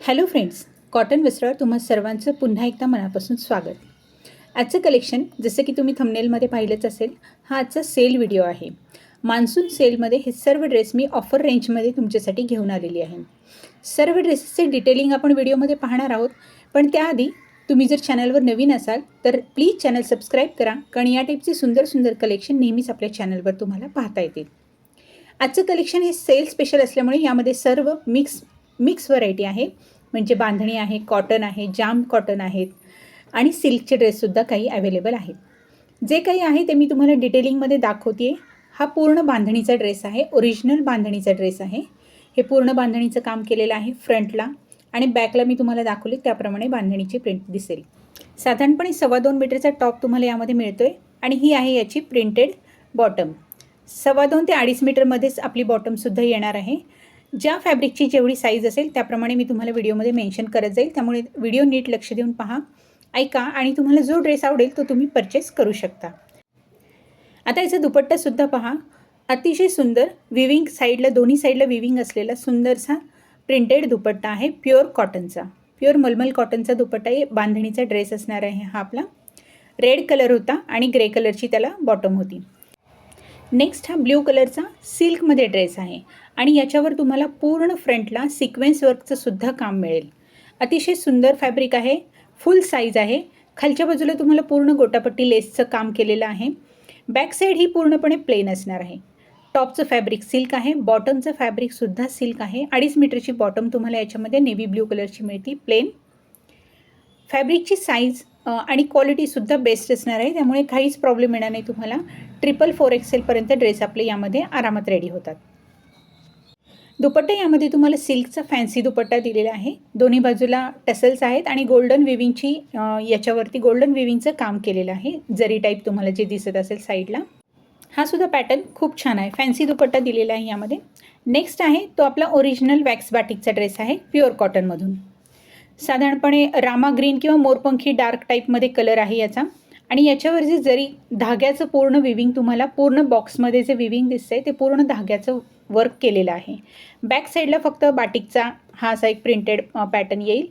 Hello friends, cotton वस्त्रावर तुम्हा सर्वांचं पुन्हा एकदा मनापासून स्वागत. आजचं कलेक्शन जसं की तुम्ही थंबनेलमध्ये पाहिलंच असेल, हा आजचा सेल व्हिडिओ आहे. मान्सून सेलमध्ये हे सर्व ड्रेस मी ऑफर रेंजमध्ये तुमच्यासाठी घेऊन आलेली आहे. सर्व ड्रेसेसचे डिटेलिंग आपण व्हिडिओमध्ये पाहणार आहोत, पण त्याआधी तुम्ही जर चॅनलवर नवीन असाल तर प्लीज चॅनल सबस्क्राईब करा, कारण या टाईपचे सुंदर सुंदर कलेक्शन नेहमीच आपल्या चॅनलवर तुम्हाला पाहता येतील. आजचं कलेक्शन हे सेल स्पेशल असल्यामुळे यामध्ये सर्व मिक्स व्हरायटी आहे. म्हणजे बांधणी आहे, कॉटन आहे, जाम कॉटन आहेत आणि सिल्कचे ड्रेससुद्धा काही अवेलेबल आहेत. जे काही आहे ते मी तुम्हाला डिटेलिंगमध्ये दाखवते आहे. हा पूर्ण बांधणीचा ड्रेस आहे, ओरिजिनल बांधणीचा ड्रेस आहे. हे पूर्ण बांधणीचं काम केलेलं आहे फ्रंटला आणि बॅकला मी तुम्हाला दाखवले त्याप्रमाणे बांधणीची प्रिंट दिसेल. साधारणपणे 2.25 मीटरचा टॉप तुम्हाला यामध्ये मिळतो आहे आणि ही आहे याची प्रिंटेड बॉटम. 2.25 ते 2.5 मीटरमध्येच आपली बॉटमसुद्धा येणार आहे. ज्या फॅब्रिकची जेवढी साईज असेल त्याप्रमाणे मी तुम्हाला व्हिडिओमध्ये मेन्शन करत जाईल, त्यामुळे व्हिडिओ नीट लक्ष देऊन पहा, ऐका आणि तुम्हाला जो ड्रेस आवडेल तो तुम्ही परचेस करू शकता. आता याचा दुपट्टासुद्धा पहा, अतिशय सुंदर विविंग साईडला, दोन्ही साईडला विविंग असलेला सुंदरसा प्रिंटेड दुपट्टा आहे. प्युअर कॉटनचा, प्युअर मलमल कॉटनचा दुपट्टा आहे. बांधणीचा ड्रेस असणार आहे हा आपला. रेड कलर होता आणि ग्रे कलरची त्याला बॉटम होती. नेक्स्ट हा ब्ल्यू कलरचा सिल्कमध्ये ड्रेस आहे आणि याच्यावर तुम्हाला पूर्ण फ्रंटला सिक्वेन्स वर्कचं सुद्धा काम मिळेल. अतिशय सुंदर फॅब्रिक आहे, फुल साईज आहे. खालच्या बाजूला तुम्हाला पूर्ण गोटापट्टी लेसचं काम केलेलं आहे. बॅक साईड ही पूर्णपणे प्लेन असणार आहे. टॉपचं फॅब्रिक सिल्क आहे, बॉटमचं फॅब्रिकसुद्धा सिल्क आहे. 2.5 मीटरची बॉटम तुम्हाला याच्यामध्ये नेव्ही ब्ल्यू कलरची मिळते प्लेन. फॅब्रिकची साईज आणि क्वालिटीसुद्धा बेस्ट असणार आहे, त्यामुळे काहीच प्रॉब्लेम येणार नाही तुम्हाला. 444 XL ड्रेस आपले यामध्ये आरामात रेडी होतात. दुपट्टा यामध्ये तुम्हाला सिल्कचा फॅन्सी दुपट्टा दिलेला आहे. दोन्ही बाजूला टसल्स आहेत आणि गोल्डन विविंगची याच्यावरती गोल्डन विविंगचं काम केलेलं आहे. जरी टाईप तुम्हाला जे दिसत असेल साईडला, हा सुद्धा पॅटर्न खूप छान आहे. फॅन्सी दुपट्टा दिलेला आहे यामध्ये. नेक्स्ट आहे तो आपला ओरिजिनल वॅक्स बाटिकचा ड्रेस आहे, प्युअर कॉटनमधून. साधारणपणे रामा ग्रीन किंवा मोरपंखी डार्क टाईपमध्ये कलर आहे याचा आणि याच्यावर जे जरी धाग्याचं पूर्ण विविंग, तुम्हाला पूर्ण बॉक्समध्ये जे विविंग दिसतंय ते पूर्ण धाग्याचं वर्क केलेलं आहे. बॅक साईडला फक्त बाटिकचा हा असा एक प्रिंटेड पॅटर्न येईल.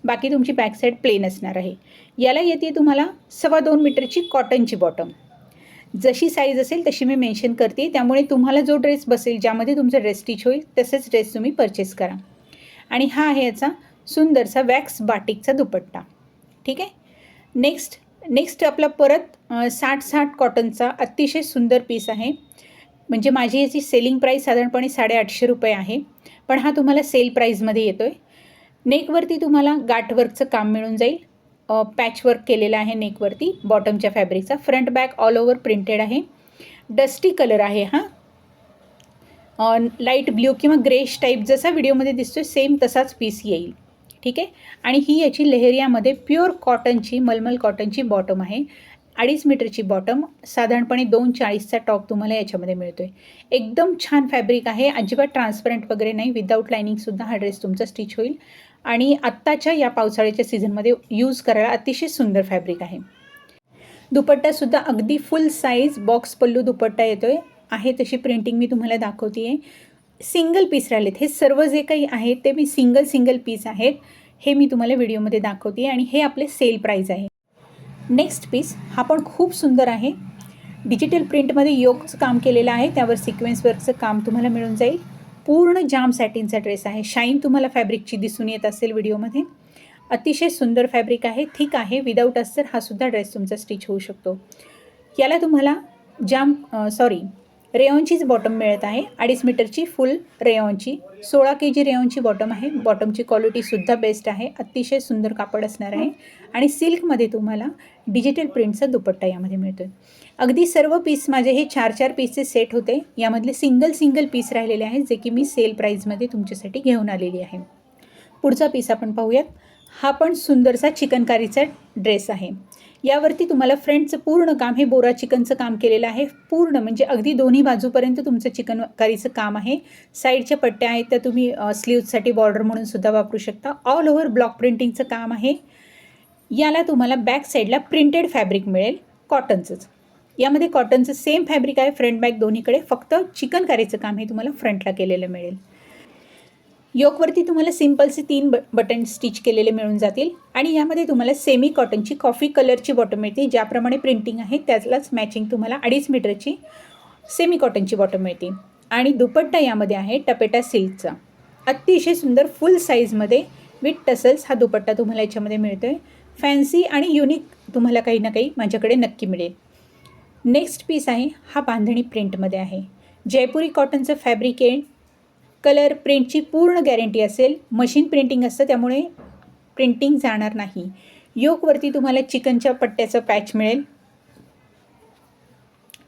बाकी तुमची बॅक साईड प्लेन असणार आहे. याला येते तुम्हाला 2.25 मीटरची कॉटनची बॉटम. जशी साईज असेल तशी मी मेन्शन करते, त्यामुळे तुम्हाला जो ड्रेस बसेल, ज्यामध्ये तुमचा ड्रेस स्टिच होईल तसेच ड्रेस तुम्ही परचेस करा. आणि हा आहे याचा सुंदरसा वॅक्स बाटिकचा दुपट्टा. ठीक आहे. नेक्स्ट आपला परत 60 कॉटनचा अतिशय सुंदर पीस आहे. म्हणजे माझी याची सेलिंग प्राईस साधारणपणे 850 रुपये आहे, पण हा तुम्हाला सेल प्राईजमध्ये येतो आहे. नेकवरती तुम्हाला गाठवर्कचं काम मिळून जाईल. पॅचवर्क केलेलं आहे नेकवरती बॉटमच्या फॅब्रिकचा. Front back all over printed आहे. डस्टी कलर आहे हा. लाईट ब्ल्यू किंवा ग्रेश टाईप जसा व्हिडिओमध्ये दिसतोय सेम तसाच पीस येईल. ठीक आहे. आणि ही याची लेहरियामध्ये प्युअर कॉटनची मलमल कॉटनची बॉटम आहे. 2.5 मीटरची बॉटम, साधारणपणे 240चा टॉप तुम्हाला याच्यामध्ये मिळतो आहे. एकदम छान फॅब्रिक आहे, अजिबात ट्रान्सपरंट वगैरे नाही. विदाऊट लायनिंगसुद्धा हा ड्रेस तुमचा स्टिच होईल आणि आत्ताच्या या पावसाळ्याच्या सीझनमध्ये यूज करायला अतिशय सुंदर फॅब्रिक आहे. दुपट्टासुद्धा अगदी फुल साईज बॉक्स पल्लू दुपट्टा येतो आहे. तशी प्रिंटिंग मी तुम्हाला दाखवते आहे. सिंगल पीस राहिलेत. हे सर्व जे काही आहे ते मी सिंगल पीस आहेत, हे मी तुम्हाला व्हिडिओमध्ये दाखवते आणि हे आपले सेल प्राईज आहे. नेक्स्ट पीस हा पण खूप सुंदर आहे. डिजिटल प्रिंटमध्ये योगचं काम केलेलं आहे, त्यावर सिक्वेन्स वर्कचं काम तुम्हाला मिळून जाईल. पूर्ण जाम सॅटिनचा ड्रेस आहे. शाईन तुम्हाला फॅब्रिकची दिसून येत असेल व्हिडिओमध्ये. अतिशय सुंदर फॅब्रिक आहे. ठीक आहे, विदाऊट अस्तर हा सुद्धा ड्रेस तुमचा स्टिच होऊ शकतो. याला तुम्हाला रेयॉनचीच बॉटम मिळत आहे. 2.5 मीटरची फुल रेयॉनची, 16 kg रेयॉनची बॉटम आहे. बॉटमची क्वालिटीसुद्धा बेस्ट आहे. अतिशय सुंदर कापड असणार आहे आणि सिल्कमध्ये तुम्हाला डिजिटल प्रिंटचा दुपट्टा यामध्ये मिळतो आहे. अगदी सर्व पीस माझे हे 4 पीसचे सेट होते. यामधले सिंगल पीस राहिलेले आहेत, जे की मी सेल प्राईजमध्ये तुमच्यासाठी घेऊन आलेली आहे. पुढचा पीस आपण पाहूयात. हा पण सुंदरसा चिकनकारीचा ड्रेस आहे. यावरती तुम्हाला फ्रंटचं पूर्ण काम हे बोरा चिकनचं काम केलेलं आहे. पूर्ण म्हणजे अगदी दोन्ही बाजूपर्यंत तुमचं चिकनकारीचं काम आहे. साईडच्या पट्ट्या आहेत त्या तुम्ही स्लीव्जसाठी बॉर्डर म्हणून सुद्धा वापरू शकता. ऑल ओव्हर ब्लॉक प्रिंटिंगचं काम आहे. याला तुम्हाला बॅक साईडला प्रिंटेड फॅब्रिक मिळेल कॉटनचंच. यामध्ये कॉटनचं सेम फॅब्रिक आहे फ्रंट बॅक दोन्हीकडे, फक्त चिकनकारीचं काम हे तुम्हाला फ्रंटला केलेलं मिळेल. योकवरती तुम्हाला सिम्पलचे 3 बटन स्टिच केलेले मिळून जातील आणि यामध्ये तुम्हाला सेमी कॉटनची कॉफी कलरची बॉटम मिळते. ज्याप्रमाणे प्रिंटिंग आहे त्यालाच मॅचिंग तुम्हाला 2.5 मीटरची सेमी कॉटनची बॉटम मिळते. आणि दुपट्टा यामध्ये आहे टपेटा सिल्कचा. अतिशय सुंदर फुल साईजमध्ये विथ टसल्स हा दुपट्टा तुम्हाला याच्यामध्ये मिळतो आहे. फॅन्सी आणि युनिक तुम्हाला काही ना काही माझ्याकडे नक्की मिळेल. नेक्स्ट पीस आहे हा बांधणी प्रिंटमध्ये आहे. जयपुरी कॉटनचं फॅब्रिक आहे. कलर प्रिंटची पूर्ण गॅरंटी असेल. मशीन प्रिंटिंग असतं त्यामुळे प्रिंटिंग जाणार नाही. योकवरती तुम्हाला चिकनच्या पट्ट्याचं पॅच मिळेल.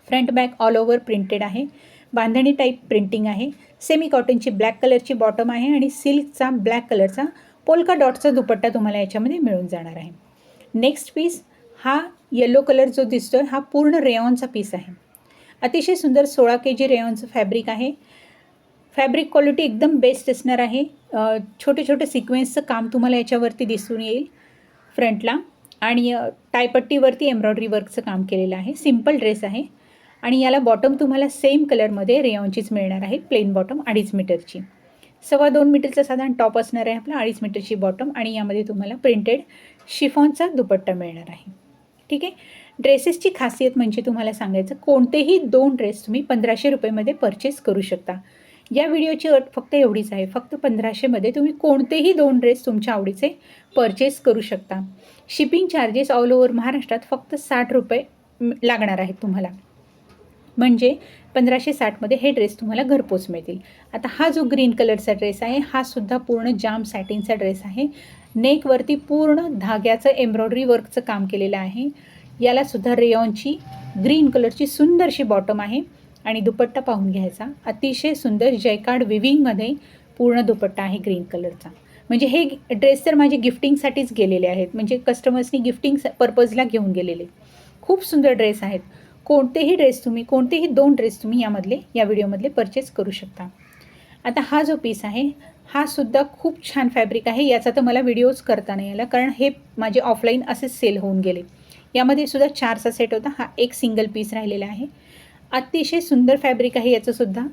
Front back all over printed आहे. बांधणी टाईप प्रिंटिंग आहे. सेमी कॉटनची ब्लॅक कलरची बॉटम आहे आणि सिल्कचा ब्लॅक कलरचा पोल्का डॉटचा दुपट्टा तुम्हाला याच्यामध्ये मिळून जाणार आहे. नेक्स्ट पीस हा येलो कलर जो दिसतोय हा पूर्ण रेयॉनचा पीस आहे. अतिशय सुंदर 16 kg रेयॉनचं फॅब्रिक आहे. फॅब्रिक क्वालिटी एकदम बेस्ट असणार आहे. छोटे छोटे सिक्वेन्सचं काम तुम्हाला याच्यावरती दिसून येईल फ्रंटला आणि टायपट्टीवरती एम्ब्रॉयडरी वर्कचं काम केलेलं आहे. सिम्पल ड्रेस आहे आणि याला बॉटम तुम्हाला सेम कलरमध्ये रेयॉनचीच मिळणार आहे. प्लेन बॉटम 2.5 मीटरची. 2.25 मीटरचा साधारण टॉप असणार आहे आपला. 2.5 मीटरची बॉटम आणि यामध्ये तुम्हाला प्रिंटेड शिफॉनचा दुपट्टा मिळणार आहे. ठीक आहे. ड्रेसेसची खासियत म्हणजे तुम्हाला सांगायचं कोणतेही 2 ड्रेस तुम्ही 1500 रुपयेमध्ये परचेस करू शकता. या व्हिडिओची अट फक्त एवढीच आहे. फक्त 1500मध्ये तुम्ही कोणतेही 2 ड्रेस तुमच्या आवडीचे परचेस करू शकता. शिपिंग चार्जेस ऑल ओव्हर महाराष्ट्रात फक्त 60 रुपये लागणार आहेत तुम्हाला. म्हणजे 1560मध्ये हे ड्रेस तुम्हाला घरपोच मिळतील. आता हा जो ग्रीन कलरचा ड्रेस आहे हा सुद्धा पूर्ण जाम सॅटिनचा ड्रेस आहे. नेकवरती पूर्ण धाग्याचं एम्ब्रॉयडरी वर्कचं काम केलेलं आहे. याला सुद्धा रेयॉनची ग्रीन कलरची सुंदरशी बॉटम आहे आणि दुपट्टा पाहून घ्यायचा. अतिशय सुंदर जयकार्ड विविंगमध्ये पूर्ण दुपट्टा आहे ग्रीन कलरचा. म्हणजे हे ड्रेस तर माझे गिफ्टिंगसाठीच गेलेले आहेत. म्हणजे कस्टमर्सनी गिफ्टिंग पर्पजला घेऊन गेलेले. खूप सुंदर ड्रेस आहेत. कोणतेही 2 ड्रेस तुम्ही या व्हिडिओमधले परचेस करू शकता. आता हा जो पीस आहे हा सुद्धा खूप छान फॅब्रिक आहे. याचा तर मला व्हिडिओज करता नाही आला कारण हे माझे ऑफलाईन असेच सेल होऊन गेले. यामध्ये सुद्धा 4चा सेट होता. हा एक सिंगल पीस राहिलेला आहे. अतिशय सुंदर फॅब्रिक आहे याचंसुद्धा.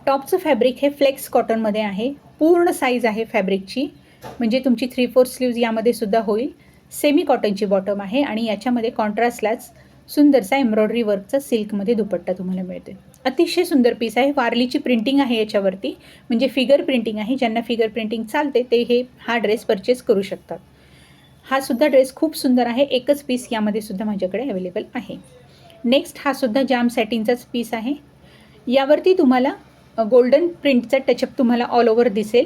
टॉपचं फॅब्रिक हे फ्लेक्स कॉटनमध्ये आहे. पूर्ण साईज आहे फॅब्रिकची. म्हणजे तुमची 3/4 स्लीव्ज यामध्ये सुद्धा होईल. सेमी कॉटनची बॉटम आहे आणि याच्यामध्ये कॉन्ट्रास्टलाच सुंदरसा एम्ब्रॉयडरी वर्कचा सिल्कमध्ये दुपट्टा तुम्हाला मिळतो. अतिशय सुंदर पीस आहे. वारलीची प्रिंटिंग आहे याच्यावरती. म्हणजे फिगर प्रिंटिंग आहे. ज्यांना फिगर प्रिंटिंग चालते ते हा ड्रेस परचेस करू शकतात. हा सुद्धा ड्रेस खूप सुंदर आहे. एकच पीस यामध्ये सुद्धा माझ्याकडे अवेलेबल आहे. नेक्स्ट हा सुद्धा जाम सॅटिनचाच पीस आहे. यावरती तुम्हाला गोल्डन प्रिंटचा टचअप तुम्हाला ऑल ओव्हर दिसेल.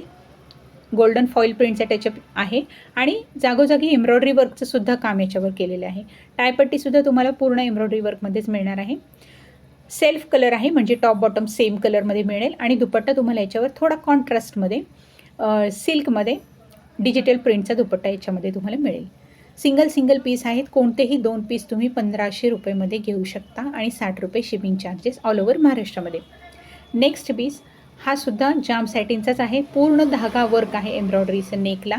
गोल्डन फॉईल प्रिंटचा टचअप आहे आणि जागोजागी एम्ब्रॉयडरी वर्कचं सुद्धा काम याच्यावर केलेलं आहे. टायपट्टीसुद्धा तुम्हाला पूर्ण एम्ब्रॉयडरी वर्कमध्येच मिळणार आहे. सेल्फ कलर आहे म्हणजे टॉप बॉटम सेम कलरमध्ये मिळेल आणि दुपट्टा तुम्हाला याच्यावर थोडा कॉन्ट्रास्टमध्ये सिल्कमध्ये डिजिटल प्रिंटचा दुपट्टा याच्यामध्ये तुम्हाला मिळेल. सिंगल पीस आहेत. कोणतेही 2 पीस तुम्ही 1500 रुपयेमध्ये घेऊ शकता आणि 60 रुपये शिपिंग चार्जेस ऑल ओव्हर महाराष्ट्रामध्ये. नेक्स्ट पीस हा सुद्धा जाम सॅटिनचाच आहे. पूर्ण धागा वर्क आहे एम्ब्रॉयडरीचं नेकला.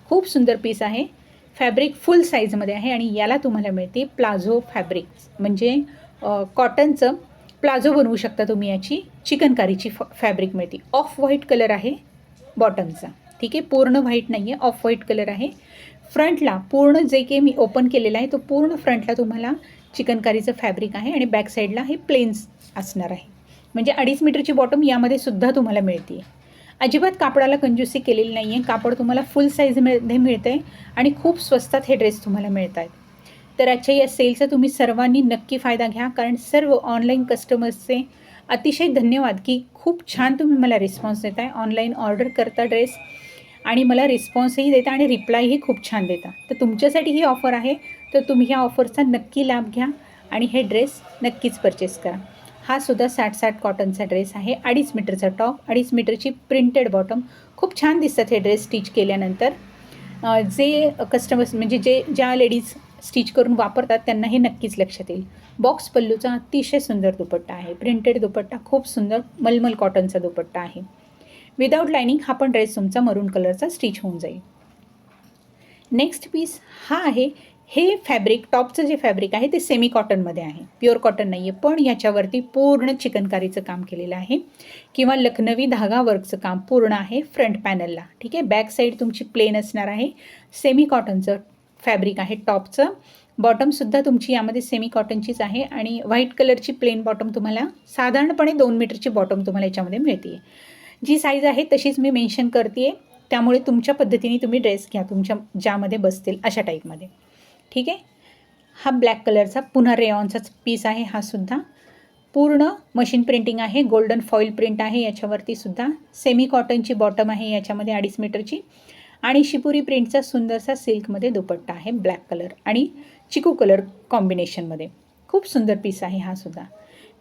खूप सुंदर पीस आहे. फॅब्रिक फुल साईजमध्ये आहे आणि याला तुम्हाला मिळते प्लाझो फॅब्रिक. म्हणजे कॉटनचं प्लाझो बनवू शकता तुम्ही. याची चिकनकारीची फॅब्रिक मिळते. ऑफ व्हाईट कलर आहे बॉटमचा. ठीक आहे. पूर्ण व्हाईट नाही आहे, ऑफ व्हाईट कलर आहे. फ्रंटला पूर्ण जे काही मी ओपन केलेलं आहे तो पूर्ण फ्रंटला तुम्हाला चिकनकारीचं फॅब्रिक आहे आणि बॅक साईडला हे प्लेन्स असणार आहे. म्हणजे 2.5 मीटरची बॉटम यामध्ये सुद्धा तुम्हाला मिळते. अजिबात कापडाला कंजूसी केलेली नाही आहे. कापड तुम्हाला फुल साईजमध्ये मिळतं आहे आणि खूप स्वस्तात हे ड्रेस तुम्हाला मिळत आहेत. तर आजच्या या सेलचा तुम्ही सर्वांनी नक्की फायदा घ्या. कारण सर्व ऑनलाईन कस्टमर्सचे अतिशय धन्यवाद की खूप छान तुम्ही मला रिस्पॉन्स देत आहे. ऑनलाईन ऑर्डर करता ड्रेस आणि मला रिस्पॉन्सही देता आणि रिप्लायही खूप छान देता. तर तुमच्यासाठी ही ऑफर आहे. तर तुम्ही ह्या ऑफरचा नक्की लाभ घ्या आणि हे ड्रेस नक्कीच परचेस करा. हा सुद्धा 60 कॉटनचा ड्रेस आहे. 2.5 मीटरचा टॉप, 2.5 मीटरची प्रिंटेड बॉटम. खूप छान दिसतात हे ड्रेस स्टिच केल्यानंतर. जे कस्टमर्स म्हणजे ज्या लेडीज स्टिच करून वापरतात त्यांना हे नक्कीच लक्षात येईल. बॉक्स पल्लूचा अतिशय सुंदर दुपट्टा आहे. प्रिंटेड दुपट्टा, खूप सुंदर मलमल कॉटनचा दुपट्टा आहे. विदाऊट लायनिंग हा पण ड्रेस तुमचा मरून कलरचा स्टिच होऊन जाईल. नेक्स्ट पीस हा आहे हे फॅब्रिक, टॉपचं जे फॅब्रिक आहे ते सेमी कॉटनमध्ये आहे, प्युअर कॉटन नाही आहे. पण याच्यावरती पूर्ण चिकनकारीचं काम केलेलं आहे किंवा लखनवी धागा वर्कचं काम पूर्ण आहे फ्रंट पॅनलला. ठीक आहे. बॅक साईड तुमची प्लेन असणार आहे. सेमी कॉटनचं फॅब्रिक आहे टॉपचं. बॉटमसुद्धा तुमची यामध्ये सेमी कॉटनचीच आहे आणि व्हाईट कलरची प्लेन बॉटम तुम्हाला साधारणपणे 2 मीटरची बॉटम तुम्हाला याच्यामध्ये मिळते. जी साईज आहे तशीच मी मेन्शन करते आहे, त्यामुळे तुमच्या पद्धतीने तुम्ही ड्रेस घ्या, तुमच्या ज्यामध्ये बसतील अशा टाईपमध्ये. ठीक आहे. हा ब्लॅक कलरचा पुन्हा रेयॉनचाच पीस आहे. हा सुद्धा पूर्ण मशीन प्रिंटिंग आहे, गोल्डन फॉईल प्रिंट आहे याच्यावरती सुद्धा. सेमी कॉटनची बॉटम आहे याच्यामध्ये 2.5 मीटरची आणि शिपुरी प्रिंटचा सुंदरसा सिल्कमध्ये दुपट्टा आहे ब्लॅक कलर आणि चिकू कलर कॉम्बिनेशनमध्ये. खूप सुंदर पीस आहे हा सुद्धा.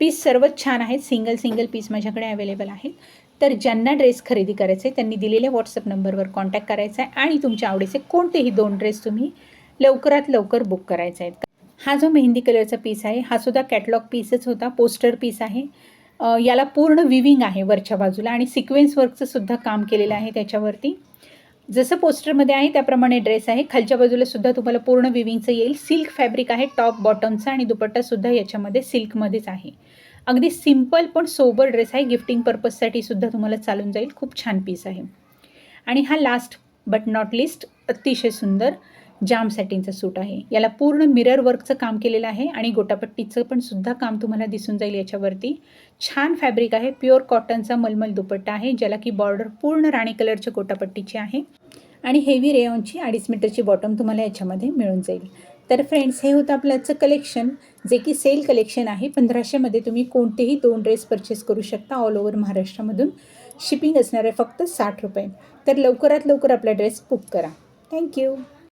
पीस सर्वच छान आहेत. सिंगल पीस माझ्याकडे अवेलेबल आहेत. तर ज्यांना ड्रेस खरेदी करायचे त्यांनी दिलेल्या व्हॉट्सअप नंबरवर कॉन्टॅक्ट करायचा आहे आणि तुमच्या आवडीचे कोणतेही 2 ड्रेस तुम्ही लवकरात लवकर बुक करायचा आहेत. हा जो मेहंदी कलरचा पीस आहे हा सुद्धा कॅटलॉग पीसच होता, पोस्टर पीस आहे. याला पूर्ण विविंग आहे वरच्या बाजूला आणि सिक्वेन्स वर्कचं सुद्धा काम केलेलं आहे त्याच्यावरती. जसं पोस्टरमध्ये आहे त्याप्रमाणे ड्रेस आहे. खालच्या बाजूला सुद्धा तुम्हाला पूर्ण विविंगचं येईल. सिल्क फॅब्रिक आहे टॉप बॉटमचा आणि दुपट्टासुद्धा याच्यामध्ये सिल्कमध्येच आहे. अगदी सिम्पल पण सोबर ड्रेस आहे. गिफ्टिंग पर्पजसाठी सुद्धा तुम्हाला चालून जाईल. खूप छान पीस आहे. आणि हा लास्ट बट नॉट लिस्ट अतिशय सुंदर जाम सॅटिनचा सूट आहे. याला पूर्ण मिरर वर्कचं काम केलेलं आहे आणि गोटापट्टीचं पण सुद्धा काम तुम्हाला दिसून जाईल याच्यावरती. छान फॅब्रिक आहे. प्युअर कॉटनचा मलमल दुपट्टा आहे ज्याला की बॉर्डर पूर्ण राणी कलरच्या गोटापट्टीची आहे आणि हेवी रेयॉनची 2.5 मीटरची बॉटम तुम्हाला याच्यामध्ये मिळून जाईल. तर फ्रेंड्स, हे होतं आपल्याचं कलेक्शन, जे की सेल कलेक्शन आहे. 1500मध्ये तुम्ही कोणतेही 2 ड्रेस परचेस करू शकता ऑल ओव्हर महाराष्ट्रामधून. शिपिंग असणार आहे फक्त 60 रुपये. तर लवकरात लवकर आपला ड्रेस बुक करा. थँक्यू.